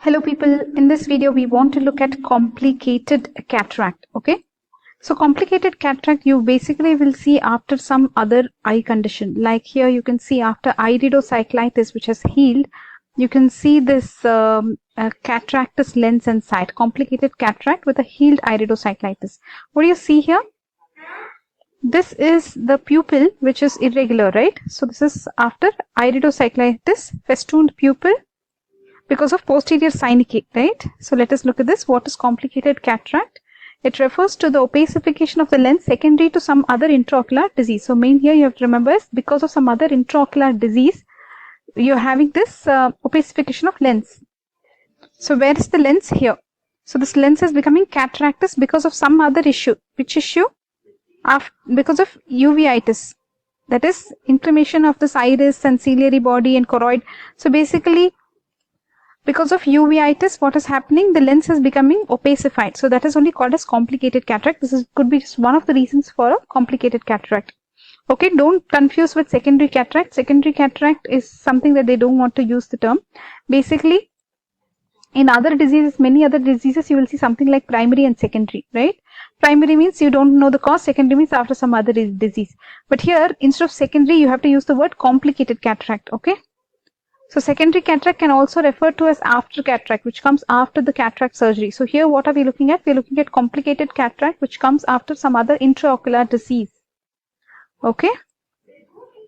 Hello people, in this video we want to look at complicated cataract. Okay, so complicated cataract you basically will see after some other eye condition. Like here you can see after iridocyclitis which has healed, you can see this cataractus lens inside, complicated cataract with a healed iridocyclitis. What do you see here? This is the pupil which is irregular, right? So this is after iridocyclitis, festooned pupil because of posterior synechiae, right? So let us look at this. What is complicated cataract? It refers to the opacification of the lens secondary to some other intraocular disease. So main here you have to remember is because of some other intraocular disease, you're having this opacification of lens. So where is the lens? Here. So this lens is becoming cataractous because of some other issue. Which issue? Because of uveitis. That is inflammation of this iris and ciliary body and choroid. So basically, because of uveitis, what is happening? The lens is becoming opacified. So that is only called as complicated cataract. This could be just one of the reasons for a complicated cataract. Okay, don't confuse with secondary cataract. Secondary cataract is something that they don't want to use the term. Basically, in other diseases, many other diseases, you will see something like primary and secondary, right? Primary means you don't know the cause. Secondary means after some other disease. But here, instead of secondary, you have to use the word complicated cataract, okay? So secondary cataract can also refer to as after cataract, which comes after the cataract surgery. So here what are we looking at? We are looking at complicated cataract, which comes after some other intraocular disease. Okay.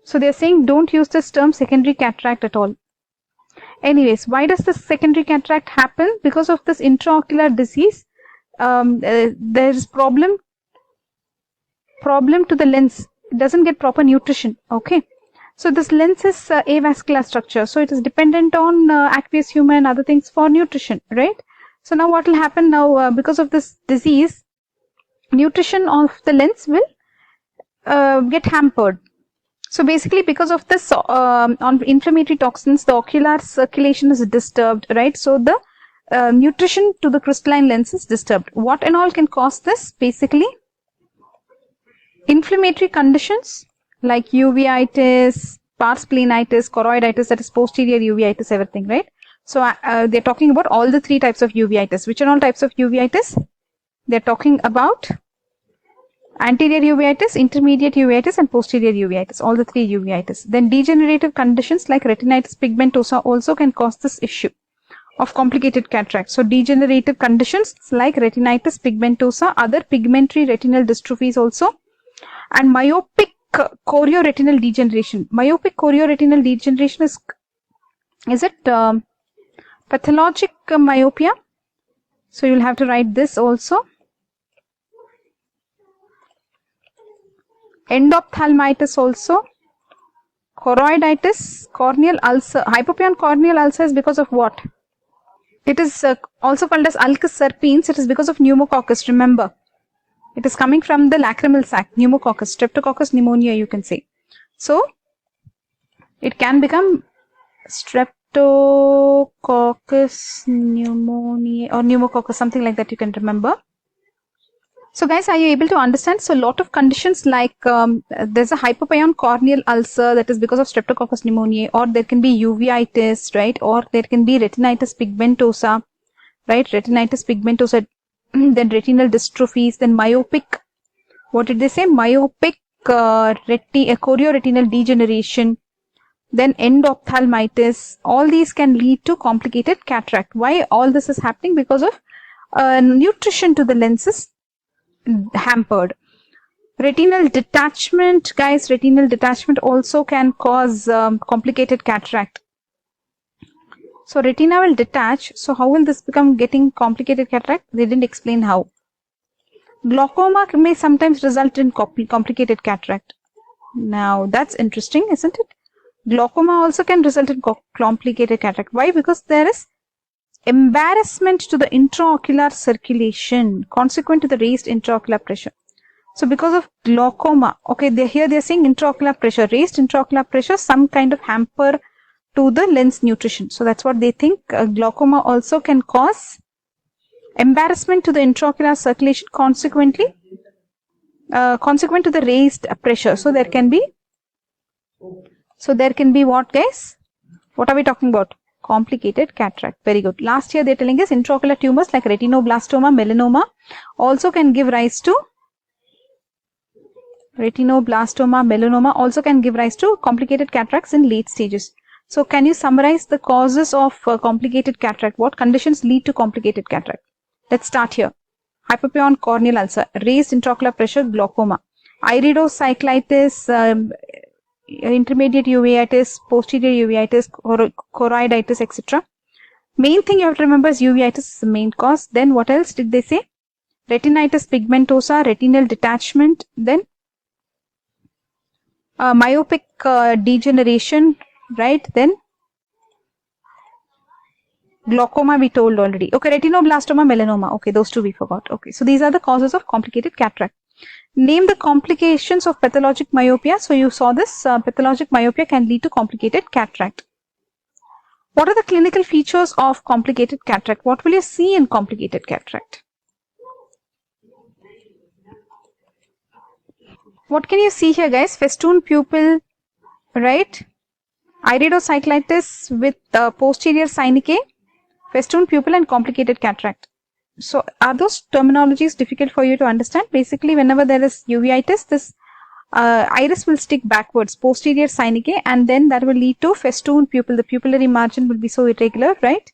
So they are saying don't use this term secondary cataract at all. Anyways, why does this secondary cataract happen? Because of this intraocular disease, there is problem to the lens. It doesn't get proper nutrition. Okay. So this lens is avascular structure. So it is dependent on aqueous humor and other things for nutrition, right? So now what will happen now because of this disease, nutrition of the lens will get hampered. So basically because of this on inflammatory toxins, the ocular circulation is disturbed, right? So the nutrition to the crystalline lens is disturbed. What and all can cause this? Basically, inflammatory conditions like uveitis, pars planitis, choroiditis, that is posterior uveitis, everything, right? So they're talking about all the three types of uveitis. Which are all types of uveitis? They're talking about anterior uveitis, intermediate uveitis, and posterior uveitis, all the three uveitis. Then degenerative conditions like retinitis pigmentosa also can cause this issue of complicated cataract. So degenerative conditions like retinitis pigmentosa, other pigmentary retinal dystrophies also, and myopic chorioretinal degeneration. Myopic chorioretinal degeneration is it pathologic myopia? So you'll have to write this also. Endophthalmitis also. Choroiditis, corneal ulcer. Hypopyon corneal ulcer is because of what? It is also called as ulcus serpens. It is because of pneumococcus, remember. It is coming from the lacrimal sac, pneumococcus, streptococcus pneumonia, you can say. So, it can become streptococcus pneumonia or pneumococcus, something like that you can remember. So guys, are you able to understand? So, a lot of conditions like there's a hypopyon corneal ulcer that is because of streptococcus pneumonia, or there can be uveitis, right? Or there can be retinitis pigmentosa, right? Retinitis pigmentosa. Then retinal dystrophies, then myopic, what did they say? Myopic chorioretinal degeneration, then endophthalmitis. All these can lead to complicated cataract. Why all this is happening? Because of nutrition to the lenses hampered. Retinal detachment, guys, retinal detachment also can cause complicated cataract. So retina will detach. So how will this become getting complicated cataract? They didn't explain how. Glaucoma may sometimes result in complicated cataract. Now that's interesting, isn't it? Glaucoma also can result in complicated cataract. Why? Because there is embarrassment to the intraocular circulation consequent to the raised intraocular pressure. So because of glaucoma, okay, here they're saying intraocular pressure, raised intraocular pressure, some kind of hamper to the lens nutrition. So that's what they think. Glaucoma also can cause embarrassment to the intraocular circulation consequent to the raised pressure. So there can be what, guys? What are we talking about? Complicated cataract. Very good. Last here they're telling us intraocular tumors like retinoblastoma, melanoma also can give rise to complicated cataracts in late stages. So can you summarize the causes of complicated cataract? What conditions lead to complicated cataract? Let's start here. Hypopyon corneal ulcer, raised intraocular pressure, glaucoma, iridocyclitis, intermediate uveitis, posterior uveitis, choroiditis, etc. Main thing you have to remember is uveitis is the main cause. Then what else did they say? Retinitis pigmentosa, retinal detachment, then myopic degeneration, right? Then glaucoma we told already. Okay, retinoblastoma, melanoma. Okay, those two we forgot. Okay, so these are the causes of complicated cataract. Name the complications of pathologic myopia. So you saw this, pathologic myopia can lead to complicated cataract. What are the clinical features of complicated cataract? What will you see in complicated cataract? What can you see here, guys? Festoon pupil, right? Iridocyclitis with posterior synechiae, festoon pupil and complicated cataract. So are those terminologies difficult for you to understand? Basically, whenever there is uveitis, this iris will stick backwards, posterior synechiae, and then that will lead to festoon pupil. The pupillary margin will be so irregular, right?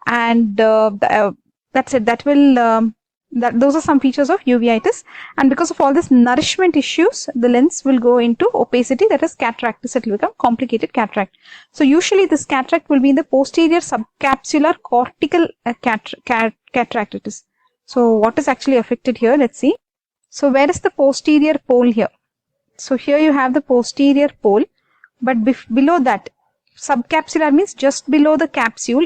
And that's it. That will those are some features of uveitis, and because of all this nourishment issues, the lens will go into opacity, that is cataract. It will become complicated cataract. So usually this cataract will be in the posterior subcapsular cortical cataract it is. So what is actually affected here? Let's see. So where is the posterior pole here? So here you have the posterior pole, but below that, subcapsular means just below the capsule,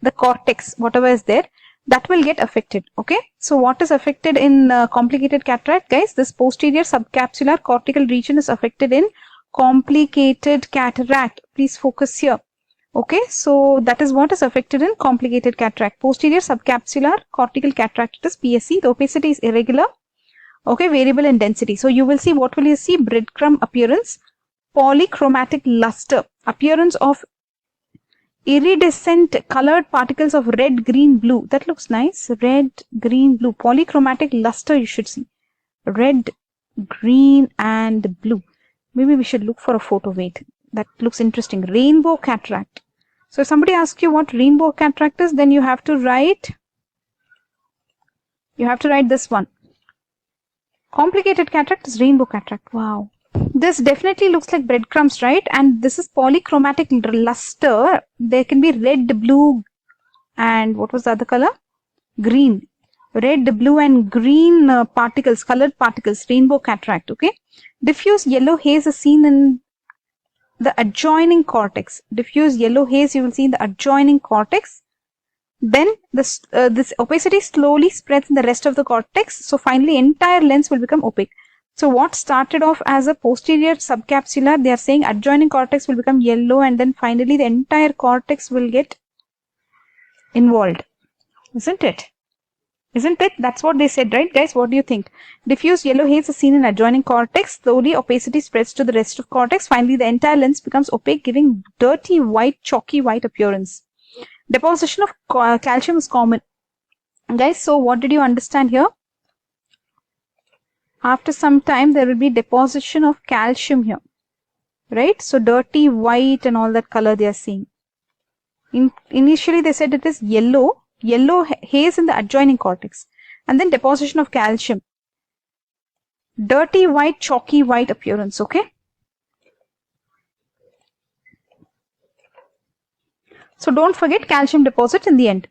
the cortex, whatever is there, that will get affected. Okay, so what is affected in complicated cataract, guys? This posterior subcapsular cortical region is affected in complicated cataract. Please focus here. Okay, so that is what is affected in complicated cataract. Posterior subcapsular cortical cataract, it is PSC. The opacity is irregular. Okay, variable in density. So you will see, what will you see? Breadcrumb appearance, polychromatic luster, appearance of iridescent colored particles of red, green, blue. That looks nice. Red, green, blue. Polychromatic luster you should see. Red, green and blue. Maybe we should look for a photo. Wait. That looks interesting. Rainbow cataract. So if somebody asks you what rainbow cataract is, then you have to write this one. Complicated cataract is rainbow cataract. Wow. This definitely looks like breadcrumbs, right? And this is polychromatic luster. There can be red, blue, and what was the other color? Green. Red, blue, and green particles, colored particles, rainbow cataract, okay? Diffuse yellow haze is seen in the adjoining cortex. Diffuse yellow haze you will see in the adjoining cortex. Then this opacity slowly spreads in the rest of the cortex. So finally, entire lens will become opaque. So what started off as a posterior subcapsular, they are saying adjoining cortex will become yellow, and then finally the entire cortex will get involved. Isn't it? Isn't it? That's what they said, right, guys? What do you think? Diffuse yellow haze is seen in adjoining cortex. Slowly opacity spreads to the rest of cortex. Finally, the entire lens becomes opaque, giving dirty white, chalky white appearance. Deposition of calcium is common. Guys, so what did you understand here? After some time, there will be deposition of calcium here, right? So dirty white and all that color they are seeing. Initially, they said it is yellow haze in the adjoining cortex, and then deposition of calcium. Dirty white, chalky white appearance, okay? So don't forget calcium deposit in the end.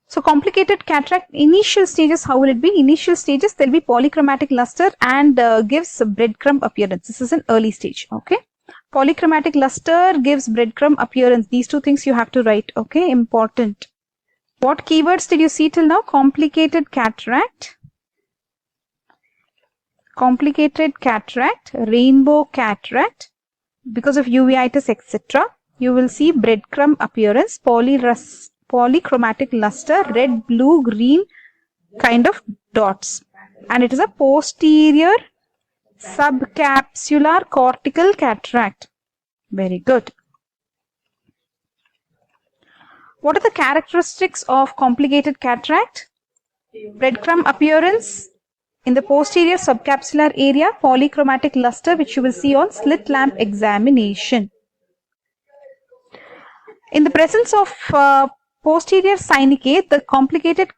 So complicated cataract, initial stages, how will it be? Initial stages, there will be polychromatic luster and gives breadcrumb appearance. This is an early stage, okay? Polychromatic luster gives breadcrumb appearance. These two things you have to write, okay? Important. What keywords did you see till now? Complicated cataract, rainbow cataract, because of uveitis, etc. You will see breadcrumb appearance, polychromatic luster, red, blue, green kind of dots. And it is a posterior subcapsular cortical cataract. Very good. What are the characteristics of complicated cataract? Breadcrumb appearance in the posterior subcapsular area, polychromatic luster, which you will see on slit lamp examination. In the presence of posterior syndicate, the complicated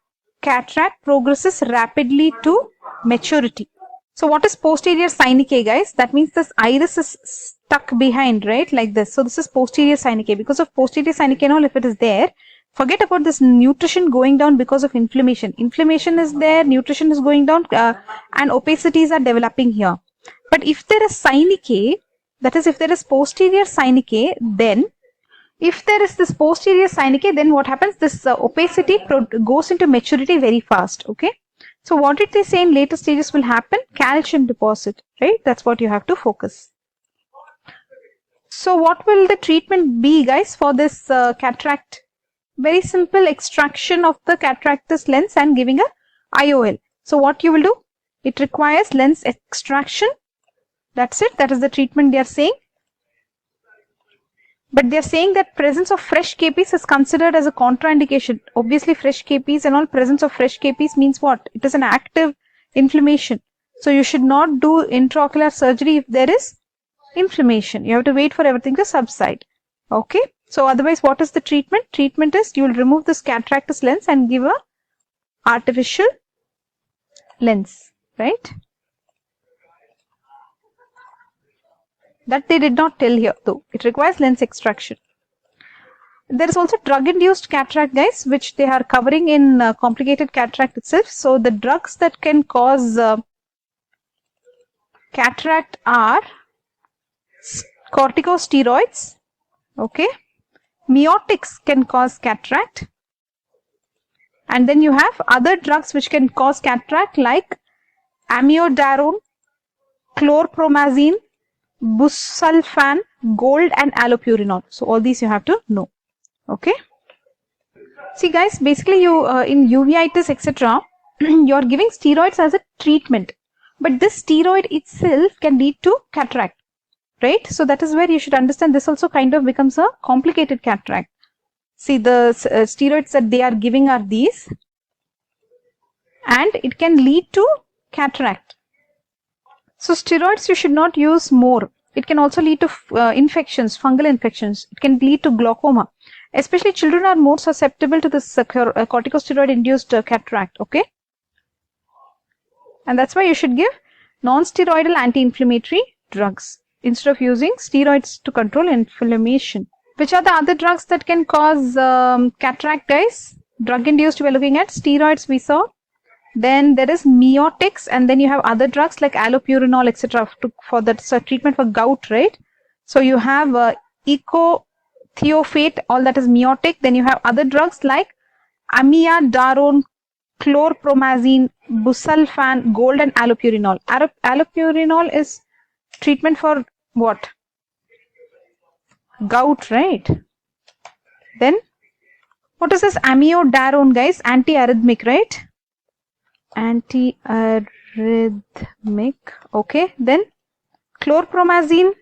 cataract progresses rapidly to maturity. So what is posterior syndicate, guys? That means this iris is stuck behind, right? Like this. So this is posterior syndicate. Because of posterior syndicate, if it is there, forget about this nutrition going down because of inflammation. Inflammation is there, nutrition is going down, and opacities are developing here. But if there is syndicate, that is if there is posterior syndicate, then if there is this posterior syndicate, then what happens? This opacity goes into maturity very fast, okay? So what did they say in later stages will happen? Calcium deposit, right? That's what you have to focus. So what will the treatment be, guys, for this cataract? Very simple, extraction of the cataractous lens and giving a IOL. So what you will do? It requires lens extraction. That's it. That is the treatment they are saying. But they are saying that presence of fresh capies is considered as a contraindication. Obviously, fresh capies and all, presence of fresh capies means what? It is an active inflammation. So you should not do intraocular surgery if there is inflammation. You have to wait for everything to subside. Okay. So otherwise, what is the treatment? Treatment is you will remove this cataractous lens and give a artificial lens, right? That they did not tell here though. It requires lens extraction. There is also drug-induced cataract, guys, which they are covering in complicated cataract itself. So the drugs that can cause cataract are corticosteroids, okay? Miotics can cause cataract. And then you have other drugs which can cause cataract like amiodarone, chlorpromazine, busulfan, gold and allopurinol. So all these you have to know. Okay. See guys, basically you in uveitis etc. you are giving steroids as a treatment. But this steroid itself can lead to cataract. Right. So that is where you should understand this also kind of becomes a complicated cataract. See the steroids that they are giving are these. And it can lead to cataract. So steroids you should not use more. It can also lead to infections, fungal infections. It can lead to glaucoma. Especially children are more susceptible to this corticosteroid induced cataract. Okay. And that's why you should give non-steroidal anti-inflammatory drugs instead of using steroids to control inflammation. Which are the other drugs that can cause cataract, guys? Drug induced we are looking at. Steroids we saw. Then there is miotics, and then you have other drugs like allopurinol, etc. for that treatment for gout, right? So you have ecothiopate, all that is miotic. Then you have other drugs like amiodarone, chlorpromazine, busulfan, gold and allopurinol. Allopurinol is treatment for what? Gout, right? Then what is this amiodarone, guys? Antiarrhythmic, right? Antiarrhythmic. Okay. Then chlorpromazine,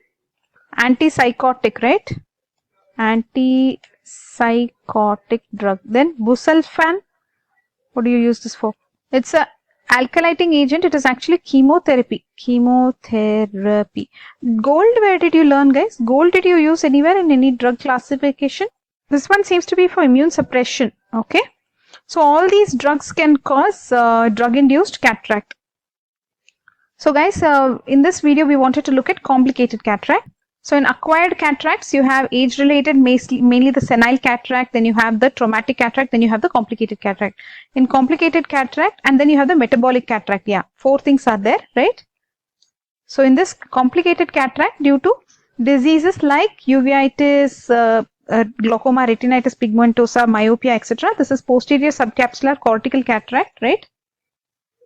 antipsychotic, right? Antipsychotic drug. Then busulfan. What do you use this for? It's a alkylating agent. It is actually chemotherapy. Chemotherapy. Gold, where did you learn, guys? Gold, did you use anywhere in any drug classification? This one seems to be for immune suppression. Okay. So all these drugs can cause drug-induced cataract. So guys, in this video we wanted to look at complicated cataract. So in acquired cataracts, you have age-related, mainly the senile cataract, then you have the traumatic cataract, then you have the complicated cataract. In complicated cataract, and then you have the metabolic cataract. Yeah, 4 things are there, right? So in this complicated cataract, due to diseases like uveitis, glaucoma, retinitis pigmentosa, myopia, etc. This is posterior subcapsular cortical cataract, right?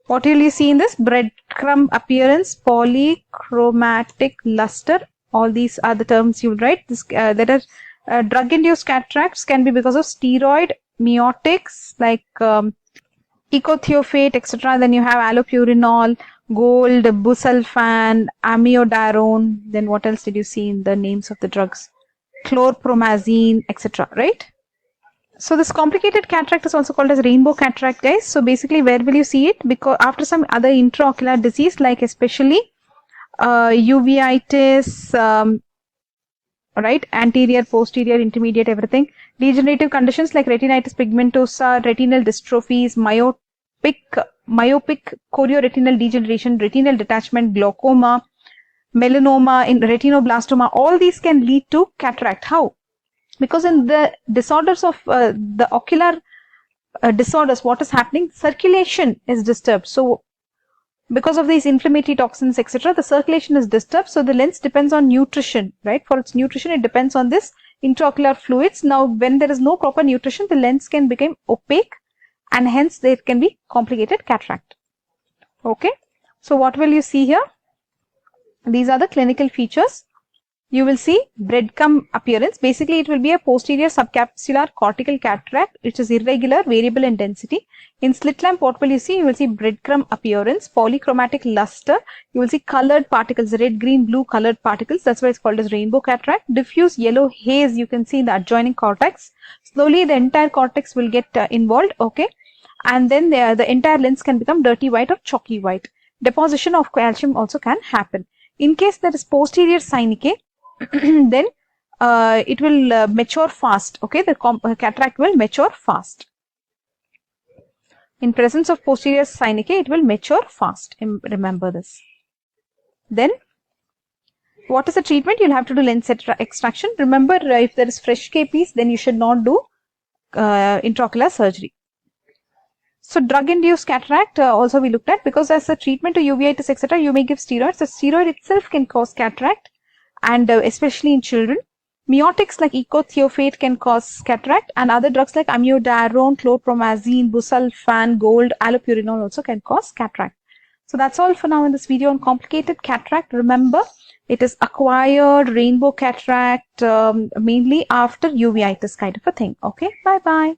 What will you see in this? Breadcrumb appearance, polychromatic luster. All these are the terms you will write. This, there are drug-induced cataracts can be because of steroid, miotics like ecothiopate, etc. Then you have allopurinol, gold, busulfan, amiodarone. Then what else did you see in the names of the drugs? Chlorpromazine, etc. Right? So this complicated cataract is also called as rainbow cataract, guys. So basically, where will you see it? Because after some other intraocular disease, like especially uveitis, right, anterior, posterior, intermediate, everything. Degenerative conditions like retinitis pigmentosa, retinal dystrophies, myopic chorioretinal degeneration, retinal detachment, glaucoma, melanoma, in retinoblastoma, all these can lead to cataract. How? Because in the disorders of the ocular disorders, what is happening? Circulation is disturbed. So because of these inflammatory toxins, etc., the circulation is disturbed. So the lens depends on nutrition, right? For its nutrition, it depends on this intraocular fluids. Now, when there is no proper nutrition, the lens can become opaque and hence there can be complicated cataract. Okay. So what will you see here? These are the clinical features. You will see breadcrumb appearance. Basically, it will be a posterior subcapsular cortical cataract, which is irregular, variable in density. In slit lamp, what will you see? You will see breadcrumb appearance, polychromatic luster. You will see colored particles, red, green, blue colored particles. That's why it's called as rainbow cataract. Diffuse yellow haze you can see in the adjoining cortex. Slowly, the entire cortex will get involved, okay? And then the entire lens can become dirty white or chalky white. Deposition of calcium also can happen. In case there is posterior synechiae, then it will mature fast, okay? The cataract will mature fast. In presence of posterior synechiae, it will mature fast. Remember this. Then, what is the treatment? You'll have to do lens extraction. Remember, if there is fresh KPs, then you should not do intraocular surgery. So, drug-induced cataract also we looked at, because as a treatment to uveitis, etc., you may give steroids. The steroid itself can cause cataract, and especially in children. Miotics like ecothiopate can cause cataract, and other drugs like amiodarone, chlorpromazine, busulfan, gold, allopurinol also can cause cataract. So that's all for now in this video on complicated cataract. Remember, it is acquired rainbow cataract mainly after uveitis kind of a thing. Okay, bye-bye.